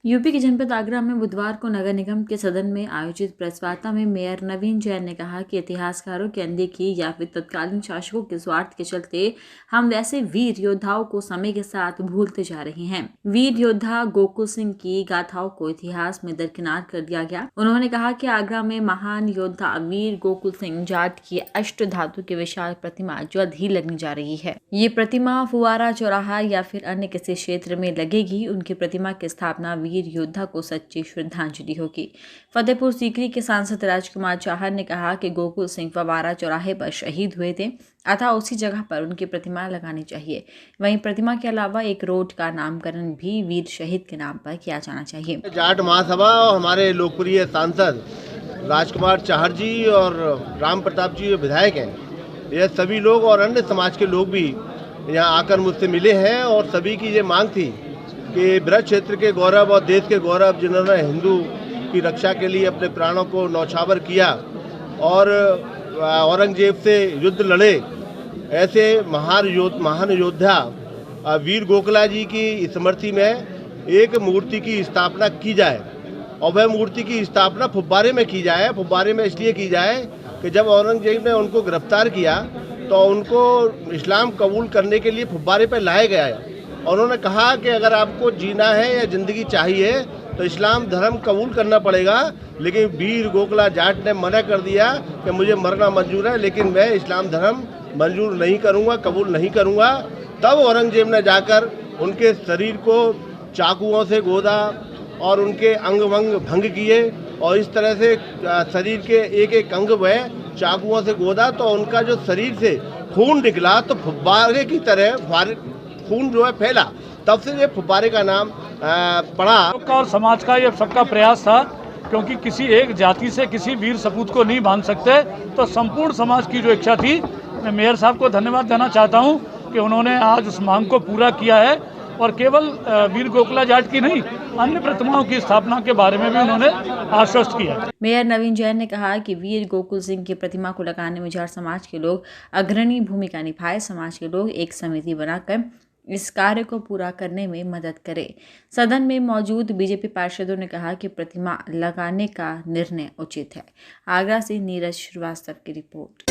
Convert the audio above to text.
UP के जनपद आगरा में बुधवार को नगर निगम के सदन में आयोजित प्रेस वार्ता में मेयर नवीन जैन ने कहा कि इतिहासकारों की अनदेखी या फिर तत्कालीन शासकों के स्वार्थ के चलते हम वैसे वीर योद्धाओं को समय के साथ भूलते जा रहे हैं। वीर योद्धा गोकुल सिंह की गाथाओं को इतिहास में दरकिनार कर दिया गया। उन्होंने कहा कि आगरा में महान योद्धा वीर गोकुल सिंह जाट की अष्ट धातु की विशाल प्रतिमा जल्द ही लगने जा रही है। ये प्रतिमा फुवारा चौराहा या फिर अन्य किसी क्षेत्र में लगेगी। उनकी प्रतिमा की स्थापना वीर योद्धा को सच्ची श्रद्धांजलि होगी। फतेहपुर सीकरी के सांसद राजकुमार चाहर ने कहा कि गोकुल सिंह फवारा चौराहे पर शहीद हुए थे, अतः उसी जगह पर उनकी प्रतिमा लगानी चाहिए। वहीं प्रतिमा के अलावा एक रोड का नामकरण भी वीर शहीद के नाम पर किया जाना चाहिए। जाट महासभा और हमारे लोकप्रिय सांसद राजकुमार चाहर जी और राम प्रताप जी विधायक हैं, यह सभी लोग और अन्य समाज के लोग भी यहाँ आकर मुझसे मिले हैं और सभी की ये मांग थी कि ब्रज क्षेत्र के गौरव और देश के गौरव, जिन्होंने हिंदू की रक्षा के लिए अपने प्राणों को न्यौछावर किया और औरंगजेब से युद्ध लड़े, ऐसे महान योद्धा वीर गोकला जी की स्मृति में एक मूर्ति की स्थापना की जाए और वह मूर्ति की स्थापना फुब्बारे में की जाए। फुब्बारे में इसलिए की जाए कि जब औरंगजेब ने उनको गिरफ्तार किया तो उनको इस्लाम कबूल करने के लिए फुब्बारे पर लाया गया है। उन्होंने कहा कि अगर आपको जीना है या ज़िंदगी चाहिए तो इस्लाम धर्म कबूल करना पड़ेगा, लेकिन वीर गोकला जाट ने मना कर दिया कि मुझे मरना मंजूर है, लेकिन मैं इस्लाम धर्म मंजूर नहीं करूंगा, कबूल नहीं करूंगा। तब औरंगजेब ने जाकर उनके शरीर को चाकुओं से गोदा और उनके अंग वंग भंग किए और इस तरह से शरीर के एक एक अंग वह चाकुओं से गोदा तो उनका जो शरीर से खून निकला तो फुब्बारे की तरह खून जो है फैला। तब से ये फुब्बारे का नाम पड़ा। और समाज का ये सबका प्रयास था, क्योंकि किसी एक जाति से किसी वीर सपूत को नहीं बांध सकते, तो संपूर्ण समाज की जो इच्छा थी, मैं मेयर साहब को धन्यवाद देना चाहता हूं कि उन्होंने आज उस मांग को पूरा किया है और केवल वीर गोकला जाट की नहीं, अन्य प्रतिमाओं की स्थापना के बारे में भी उन्होंने आश्वस्त किया। मेयर नवीन जैन ने कहा कि वीर गोकुल सिंह की प्रतिमा को लगाने में जाट समाज के लोग अग्रणी भूमिका निभाए। समाज के लोग एक समिति बनाकर इस कार्य को पूरा करने में मदद करें। सदन में मौजूद बीजेपी पार्षदों ने कहा कि प्रतिमा लगाने का निर्णय उचित है। आगरा से नीरज श्रीवास्तव की रिपोर्ट।